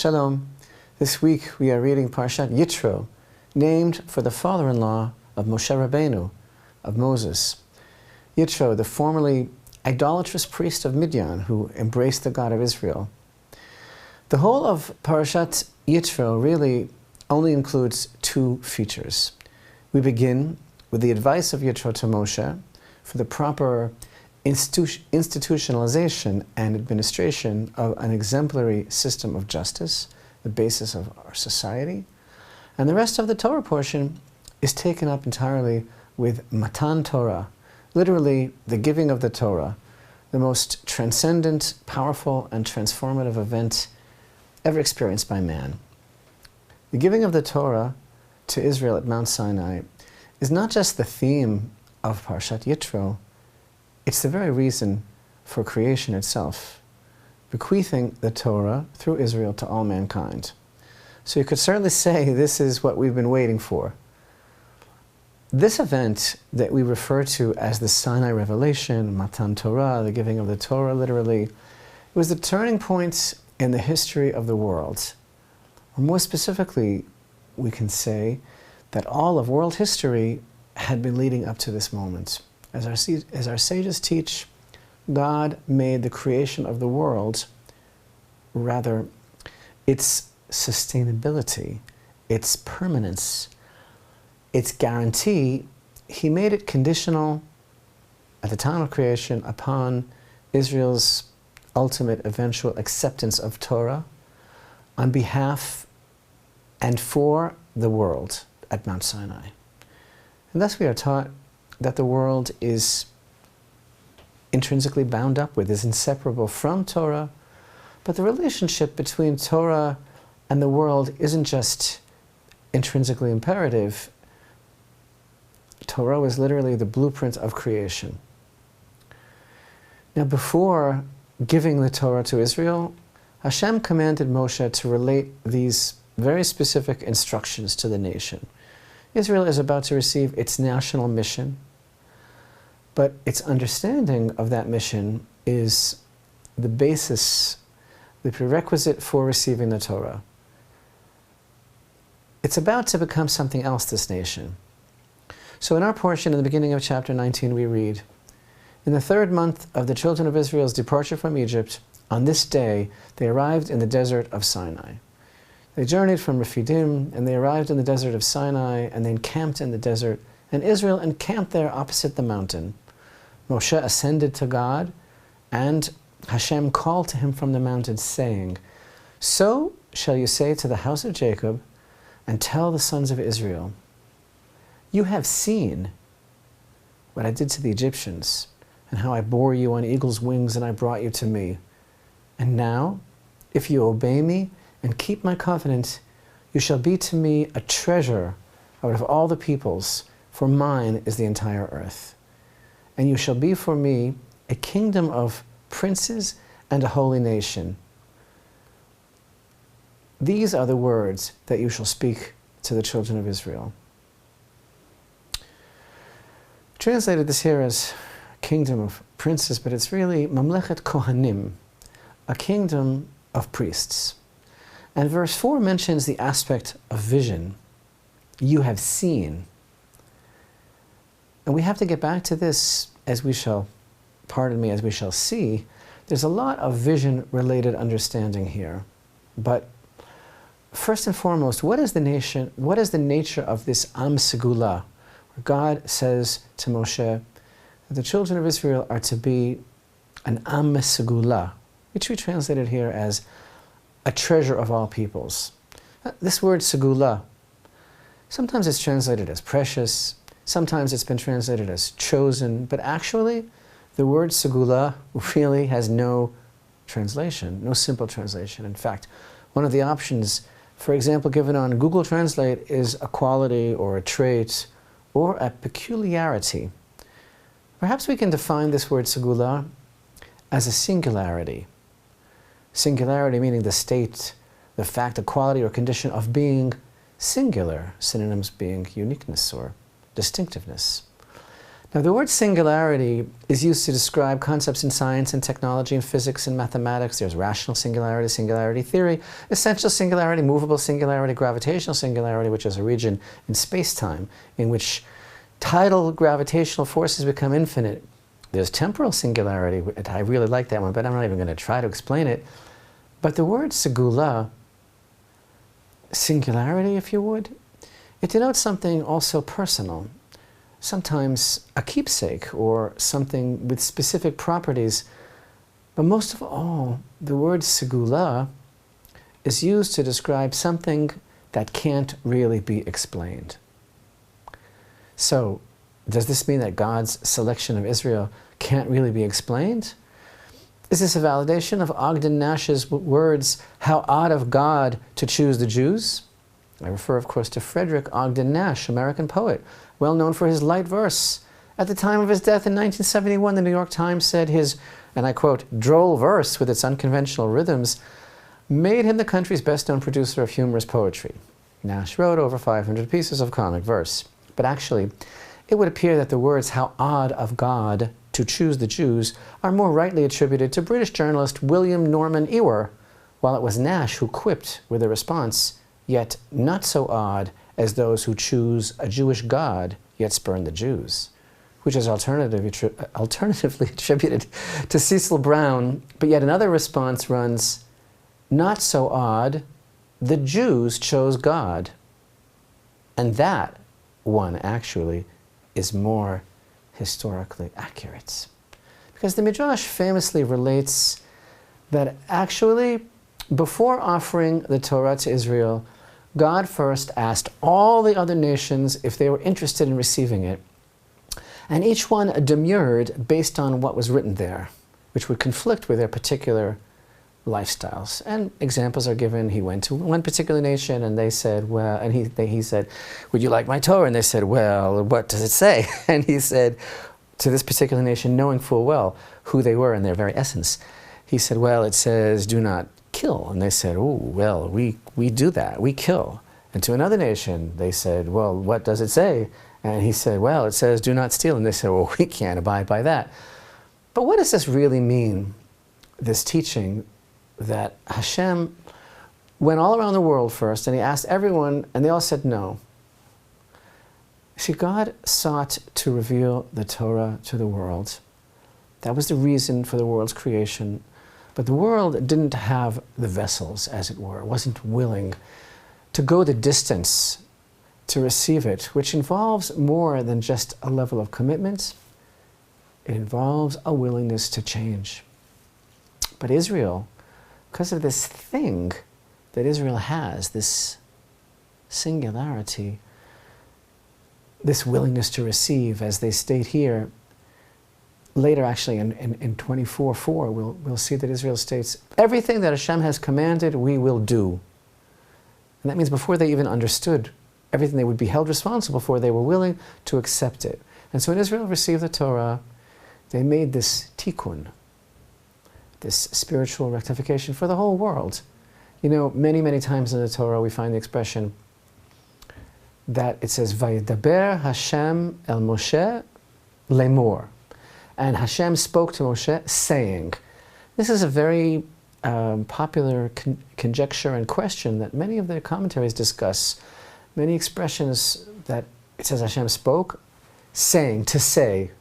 Shalom. This week we are reading Parshat Yitro, named for the father-in-law of Moshe Rabbeinu, of Moses. Yitro, the formerly idolatrous priest of Midian who embraced the God of Israel. The whole of Parshat Yitro really only includes two features. We begin with the advice of Yitro to Moshe for the proper institutionalization and administration of an exemplary system of justice, the basis of our society. And the rest of the Torah portion is taken up entirely with Matan Torah, literally the giving of the Torah, the most transcendent, powerful, and transformative event ever experienced by man. The giving of the Torah to Israel at Mount Sinai is not just the theme of Parshat Yitro, it's the very reason for creation itself, bequeathing the Torah through Israel to all mankind. So you could certainly say this is what we've been waiting for. This event that we refer to as the Sinai Revelation, Matan Torah, the giving of the Torah literally, it was the turning point in the history of the world. Or more specifically, we can say that all of world history had been leading up to this moment. As our sages teach, God made the creation of the world, rather its sustainability, its permanence, its guarantee, He made it conditional at the time of creation upon Israel's ultimate eventual acceptance of Torah on behalf and for the world at Mount Sinai. And thus we are taught that the world is intrinsically bound up with, is inseparable from Torah, but the relationship between Torah and the world isn't just intrinsically imperative. Torah is literally the blueprint of creation. Now, before giving the Torah to Israel, Hashem commanded Moshe to relate these very specific instructions to the nation. Israel is about to receive its national mission, but its understanding of that mission is the basis, the prerequisite for receiving the Torah. It's about to become something else, this nation. So in our portion, in the beginning of chapter 19, we read, "In the 3rd month of the children of Israel's departure from Egypt, on this day they arrived in the desert of Sinai. They journeyed from Rephidim, and they arrived in the desert of Sinai, and they encamped in the desert, and Israel encamped there opposite the mountain. Moshe ascended to God, and Hashem called to him from the mountain, saying, 'So shall you say to the house of Jacob, and tell the sons of Israel, you have seen what I did to the Egyptians, and how I bore you on eagle's wings, and I brought you to me. And now, if you obey me and keep my covenant, you shall be to me a treasure out of all the peoples, for mine is the entire earth. And you shall be for me a kingdom of princes and a holy nation. These are the words that you shall speak to the children of Israel.'" Translated this here as kingdom of princes, but it's really Mamlechet Kohanim, a kingdom of priests. And verse 4 mentions the aspect of vision. You have seen. And we have to get back to this as we shall see. There's a lot of vision-related understanding here. But first and foremost, what is the nature of this Am Segula, where God says to Moshe that the children of Israel are to be an Am Segula, which we translated here as a treasure of all peoples. This word Segula, sometimes it's translated as precious, sometimes it's been translated as chosen, but actually the word Segula really has no translation, no simple translation. In fact, one of the options, for example, given on Google Translate is a quality or a trait or a peculiarity. Perhaps we can define this word Segula as a singularity. Singularity meaning the state, the fact, the quality or condition of being singular, synonyms being uniqueness or distinctiveness. Now, the word singularity is used to describe concepts in science and technology and physics and mathematics. There's rational singularity, singularity theory, essential singularity, movable singularity, gravitational singularity, which is a region in space-time in which tidal gravitational forces become infinite. There's temporal singularity. I really like that one, but I'm not even going to try to explain it. But the word segula, singularity, if you would, it denotes something also personal. Sometimes a keepsake or something with specific properties. But most of all, the word segula is used to describe something that can't really be explained. So, does this mean that God's selection of Israel can't really be explained? Is this a validation of Ogden Nash's words, "How odd of God to choose the Jews"? I refer, of course, to Frederick Ogden Nash, American poet, well known for his light verse. At the time of his death in 1971, the New York Times said his, and I quote, "droll verse with its unconventional rhythms made him the country's best-known producer of humorous poetry." Nash wrote over 500 pieces of comic verse. But actually, it would appear that the words "how odd of God to choose the Jews" are more rightly attributed to British journalist William Norman Ewer, while it was Nash who quipped with a response, "Yet not so odd as those who choose a Jewish God, yet spurn the Jews," which is alternatively attributed to Cecil Brown, but yet another response runs, "Not so odd, the Jews chose God." And that one actually is more historically accurate. Because the Midrash famously relates that actually, before offering the Torah to Israel, God first asked all the other nations if they were interested in receiving it, and each one demurred based on what was written there, which would conflict with their particular lifestyles. And examples are given. He went to one particular nation and they said, well, and he said, "Would you like my Torah?" And they said, "Well, what does it say?" And he said to this particular nation, knowing full well who they were in their very essence, he said, "Well, it says, do not kill." And they said, "Oh, well, we do that, we kill." And to another nation, they said, "Well, what does it say?" And he said, "Well, it says, do not steal." And they said, "Well, we can't abide by that." But what does this really mean, this teaching that Hashem went all around the world first and he asked everyone, and they all said no? See, God sought to reveal the Torah to the world. That was the reason for the world's creation. But the world didn't have the vessels, as it were, wasn't willing to go the distance to receive it, which involves more than just a level of commitment. It involves a willingness to change. But Israel, because of this thing that Israel has, this singularity, this willingness to receive, as they state here, later actually in 24:4, we'll see that Israel states, "Everything that Hashem has commanded, we will do." And that means before they even understood everything they would be held responsible for, they were willing to accept it. And so when Israel received the Torah, they made this tikkun, this spiritual rectification for the whole world. You know, many, many times in the Torah we find the expression that it says, "Vayedaber Hashem el Moshe lemor." And Hashem spoke to Moshe, saying. This is a very popular conjecture and question that many of the commentaries discuss. Many expressions that it says Hashem spoke, saying, to say.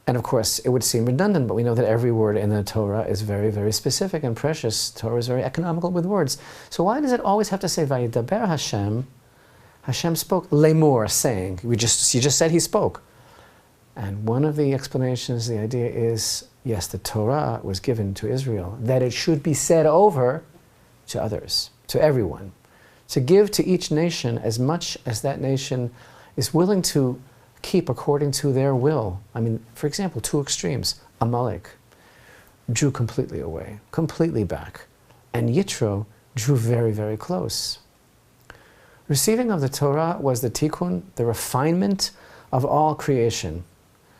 And of course, it would seem redundant, but we know that every word in the Torah is very, very specific and precious. Torah is very economical with words. So why does it always have to say, "Vayedaber Hashem"? Hashem spoke, lemor, saying. You just said he spoke. And one of the explanations, the idea is, yes, the Torah was given to Israel, that it should be said over to others, to everyone, to give to each nation as much as that nation is willing to keep according to their will. I mean, for example, two extremes. Amalek drew completely away, completely back, and Yitro drew very, very close. Receiving of the Torah was the tikkun, the refinement of all creation.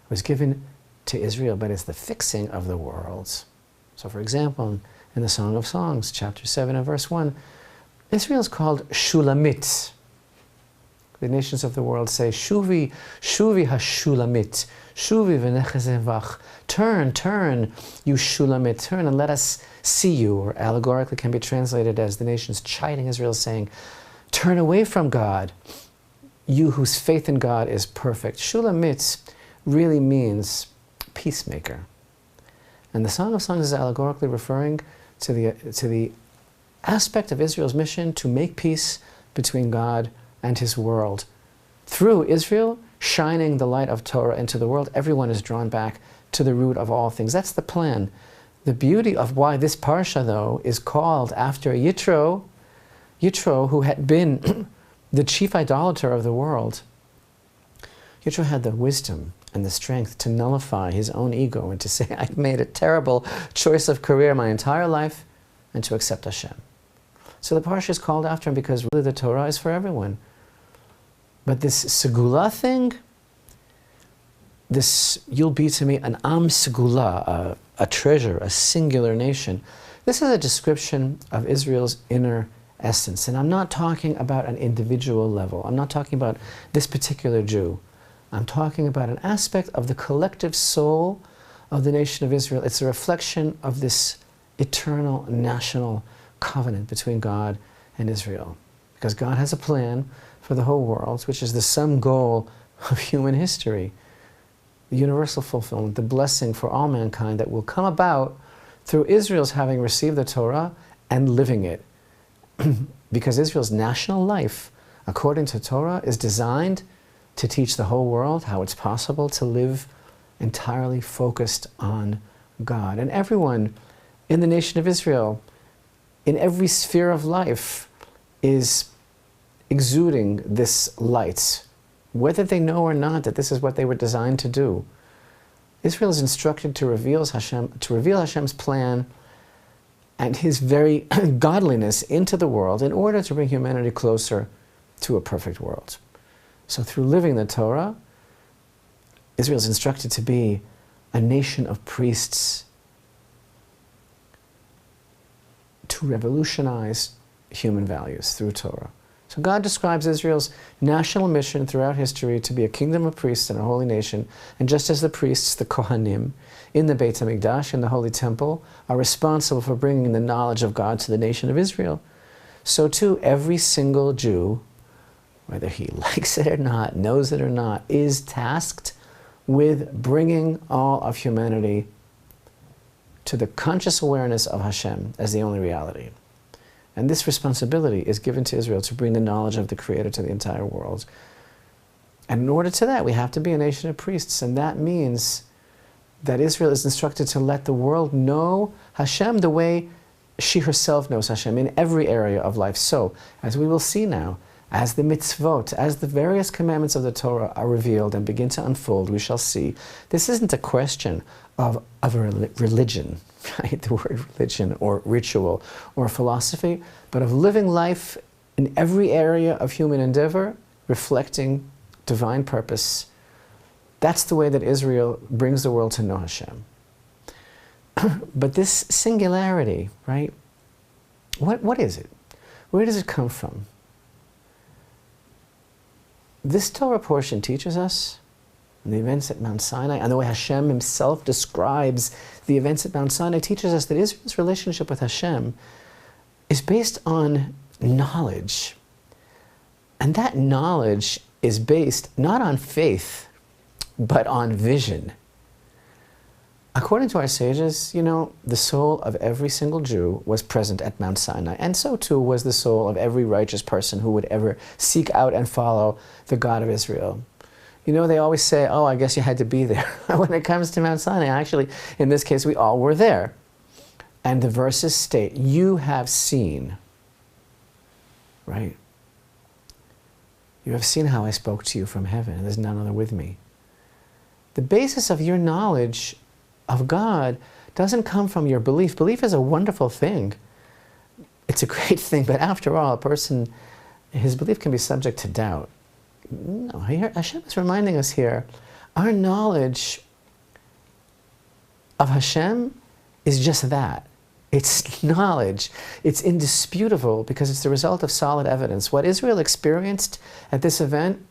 It was given to Israel, but it's the fixing of the world. So for example, in the Song of Songs, chapter 7 and verse 1, Israel is called Shulamit. The nations of the world say, Shuvi, Shuvi Hashulamit, Shuvi v'nechezevach. Turn, turn, you Shulamit, turn and let us see you. Or allegorically can be translated as the nations chiding Israel, saying, turn away from God, you whose faith in God is perfect. Shulamit really means peacemaker. And the Song of Songs is allegorically referring to the aspect of Israel's mission to make peace between God and His world. Through Israel shining the light of Torah into the world, everyone is drawn back to the root of all things. That's the plan. The beauty of why this parsha, though, is called after Yitro, who had been the chief idolater of the world. Yitro had the wisdom and the strength to nullify his own ego and to say, I've made a terrible choice of career my entire life, and to accept Hashem. So the parsha is called after him because really the Torah is for everyone. But this segula thing, this you'll be to me an am segula, a treasure, a singular nation. This is a description of Israel's inner essence. And I'm not talking about an individual level. I'm not talking about this particular Jew. I'm talking about an aspect of the collective soul of the nation of Israel. It's a reflection of this eternal national covenant between God and Israel. Because God has a plan for the whole world, which is the sum goal of human history. The universal fulfillment, the blessing for all mankind that will come about through Israel's having received the Torah and living it. Because Israel's national life, according to Torah, is designed to teach the whole world how it's possible to live entirely focused on God. And everyone in the nation of Israel, in every sphere of life, is exuding this light, whether they know or not that this is what they were designed to do. Israel is instructed to reveal Hashem's plan and His very godliness into the world in order to bring humanity closer to a perfect world. So through living the Torah, Israel is instructed to be a nation of priests, to revolutionize human values through Torah. So God describes Israel's national mission throughout history to be a kingdom of priests and a holy nation. And just as the priests, the Kohanim, in the Beit HaMikdash, in the Holy Temple, are responsible for bringing the knowledge of God to the nation of Israel, so too every single Jew, whether he likes it or not, knows it or not, is tasked with bringing all of humanity to the conscious awareness of Hashem as the only reality. And this responsibility is given to Israel to bring the knowledge of the Creator to the entire world. And in order to that, we have to be a nation of priests. And that means that Israel is instructed to let the world know Hashem the way she herself knows Hashem in every area of life. So, as we will see now, as the mitzvot, as the various commandments of the Torah are revealed and begin to unfold, we shall see this isn't a question of a religion, right? The word religion or ritual or philosophy, but of living life in every area of human endeavor, reflecting divine purpose. That's the way that Israel brings the world to know Hashem. But this singularity, right? What is it? Where does it come from? This Torah portion teaches us the events at Mount Sinai, and the way Hashem Himself describes the events at Mount Sinai teaches us that Israel's relationship with Hashem is based on knowledge. And that knowledge is based not on faith, but on vision. According to our sages, you know, the soul of every single Jew was present at Mount Sinai, and so too was the soul of every righteous person who would ever seek out and follow the God of Israel. You know, they always say, oh, I guess you had to be there. When it comes to Mount Sinai, actually, in this case, we all were there. And the verses state, you have seen, right? You have seen how I spoke to you from heaven, and there's none other with me. The basis of your knowledge of God doesn't come from your belief. Belief is a wonderful thing. It's a great thing, but after all, a person, his belief can be subject to doubt. No, here, Hashem is reminding us here, our knowledge of Hashem is just that. It's knowledge. It's indisputable because it's the result of solid evidence. What Israel experienced at this event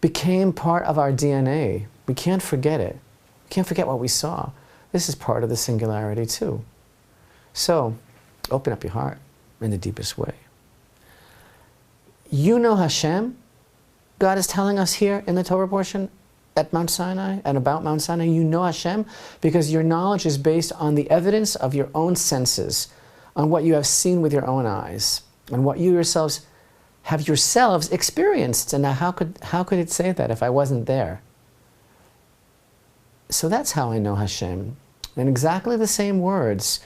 became part of our DNA. We can't forget it. We can't forget what we saw. This is part of the singularity too. So, open up your heart in the deepest way. You know Hashem. God is telling us here in the Torah portion at Mount Sinai and about Mount Sinai, you know Hashem because your knowledge is based on the evidence of your own senses, on what you have seen with your own eyes, and what you yourselves have experienced. And now how could it say that if I wasn't there? So that's how I know Hashem. In exactly the same words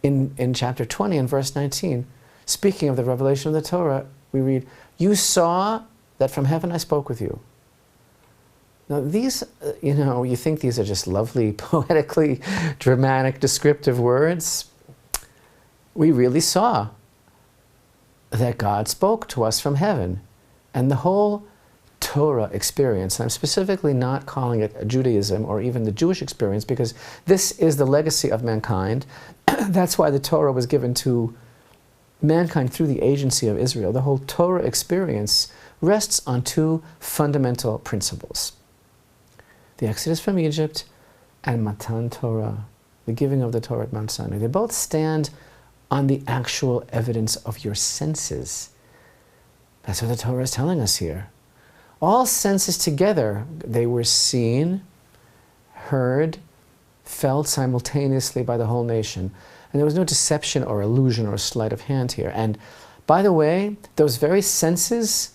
in chapter 20 and verse 19, speaking of the revelation of the Torah, we read, you saw that from heaven I spoke with you. Now these, you think these are just lovely, poetically dramatic, descriptive words. We really saw that God spoke to us from heaven. And the whole Torah experience, and I'm specifically not calling it Judaism or even the Jewish experience, because this is the legacy of mankind. That's why the Torah was given to mankind through the agency of Israel. The whole Torah experience rests on two fundamental principles: the Exodus from Egypt and Matan Torah, the giving of the Torah at Mount Sinai. They both stand on the actual evidence of your senses. That's what the Torah is telling us here. All senses together, they were seen, heard, felt simultaneously by the whole nation. And there was no deception or illusion or sleight of hand here. And by the way, those very senses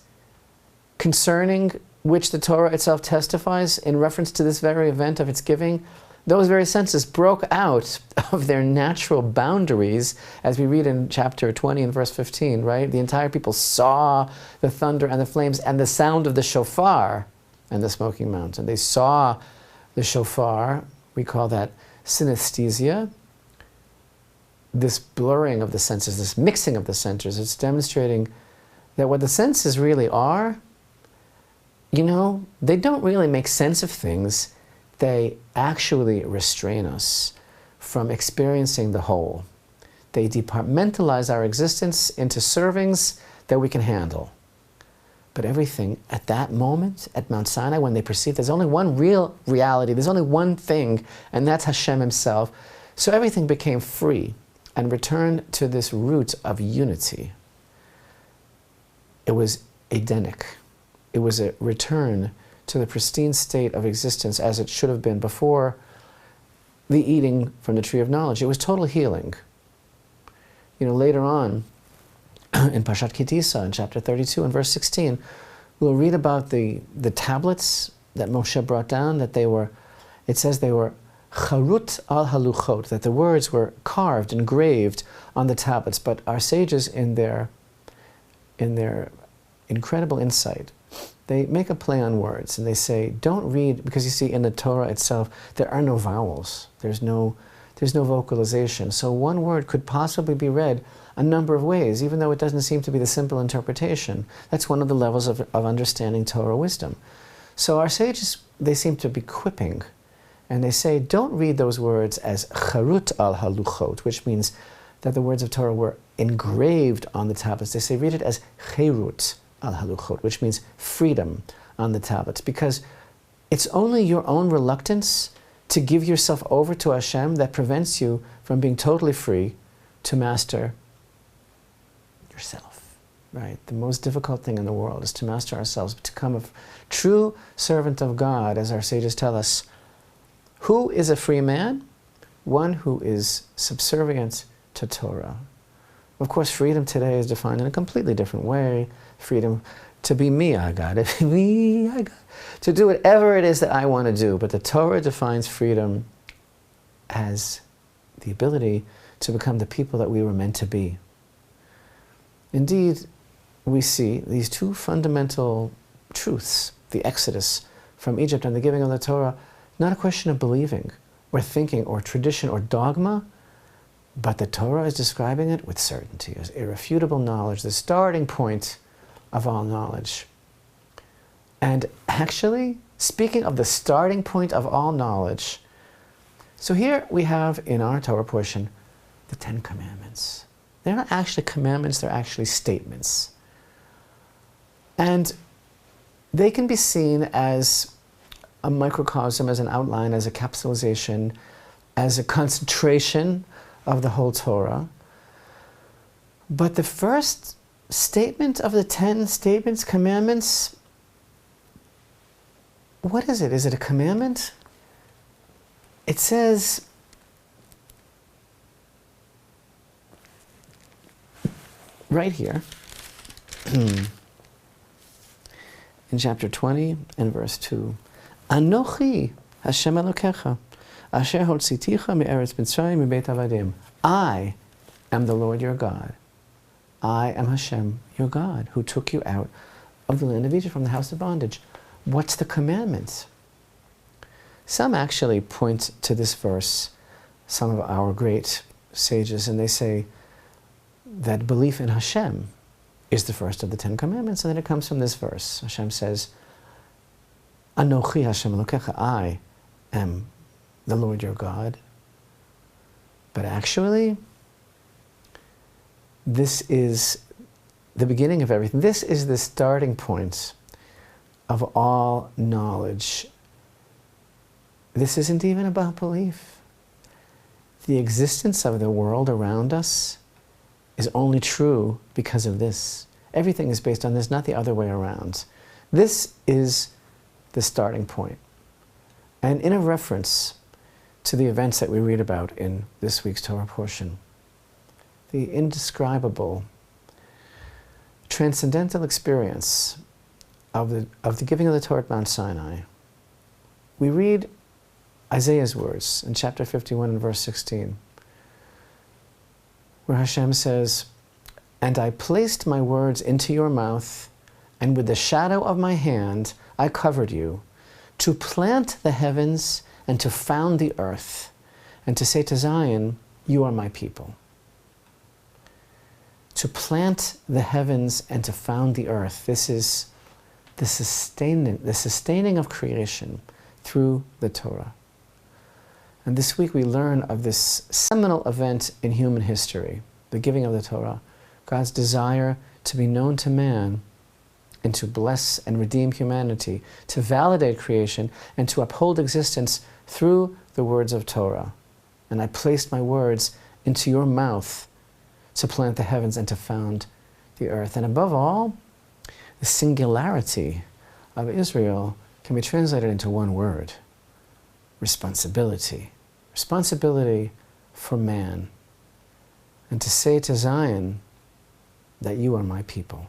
concerning which the Torah itself testifies in reference to this very event of its giving, those very senses broke out of their natural boundaries, as we read in chapter 20 and verse 15, right? The entire people saw the thunder and the flames and the sound of the shofar and the smoking mountain. They saw the shofar. We call that synesthesia. This blurring of the senses, this mixing of the senses, it's demonstrating that what the senses really are, they don't really make sense of things. They actually restrain us from experiencing the whole. They departmentalize our existence into servings that we can handle. But everything at that moment, at Mount Sinai, when they perceived there's only one real reality, there's only one thing, and that's Hashem himself. So everything became free and returned to this root of unity. It was Edenic. It was a return to the pristine state of existence as it should have been before the eating from the tree of knowledge. It was total healing. Later on, in Parshat Ki Tisa, in chapter 32 and verse 16, we'll read about the tablets that Moshe brought down, it says they were charut al haluchot, that the words were carved, engraved on the tablets. But our sages, in their incredible insight, they make a play on words, and they say, don't read, because you see in the Torah itself, there are no vowels. There's no vocalization. So one word could possibly be read a number of ways, even though it doesn't seem to be the simple interpretation. That's one of the levels of understanding Torah wisdom. So our sages, they seem to be quipping, and they say, don't read those words as charut al haluchot, which means that the words of Torah were engraved on the tablets. They say, read it as cherut al haluchot, which means freedom on the tablets, because it's only your own reluctance to give yourself over to Hashem that prevents you from being totally free to master yourself, right? The most difficult thing in the world is to master ourselves, to become a true servant of God, as our sages tell us. Who is a free man? One who is subservient to Torah. Of course, freedom today is defined in a completely different way. Freedom to be me, I got it. Me, I got it. To do whatever it is that I want to do. But the Torah defines freedom as the ability to become the people that we were meant to be. Indeed, we see these two fundamental truths, the Exodus from Egypt and the giving of the Torah, not a question of believing or thinking or tradition or dogma, but the Torah is describing it with certainty, as irrefutable knowledge, the starting point of all knowledge. And actually, speaking of the starting point of all knowledge, so here we have in our Torah portion the Ten Commandments. They're not actually commandments, they're actually statements. And they can be seen as a microcosm, as an outline, as a capsulization, as a concentration of the whole Torah. But the first statement of the 10 statements, commandments, what is it? Is it a commandment? It says, right here, in chapter 20 and verse 2, Anochi Hashem Elokecha, Asher hotziticha me'eretz Mitzrayim mibeit avadim. I am the Lord your God. I am Hashem, your God, who took you out of the land of Egypt from the house of bondage. What's the commandment? Some actually point to this verse, some of our great sages, and they say that belief in Hashem is the first of the 10 commandments, and then it comes from this verse. Hashem says, Anochi Hashem Elokecha, I am the Lord your God. But actually, this is the beginning of everything. This is the starting point of all knowledge. This isn't even about belief. The existence of the world around us is only true because of this. Everything is based on this, not the other way around. This is the starting point. And in a reference to the events that we read about in this week's Torah portion, the indescribable, transcendental experience of the giving of the Torah at Mount Sinai, we read Isaiah's words in chapter 51 and verse 16, where Hashem says, "And I placed my words into your mouth, and with the shadow of my hand I covered you, to plant the heavens and to found the earth, and to say to Zion, you are my people." To plant the heavens and to found the earth. This is the sustaining of creation through the Torah. And this week we learn of this seminal event in human history, the giving of the Torah, God's desire to be known to man and to bless and redeem humanity, to validate creation and to uphold existence through the words of Torah. And I placed my words into your mouth to plant the heavens and to found the earth. And above all, the singularity of Israel can be translated into one word: responsibility. Responsibility for man. And to say to Zion that you are my people.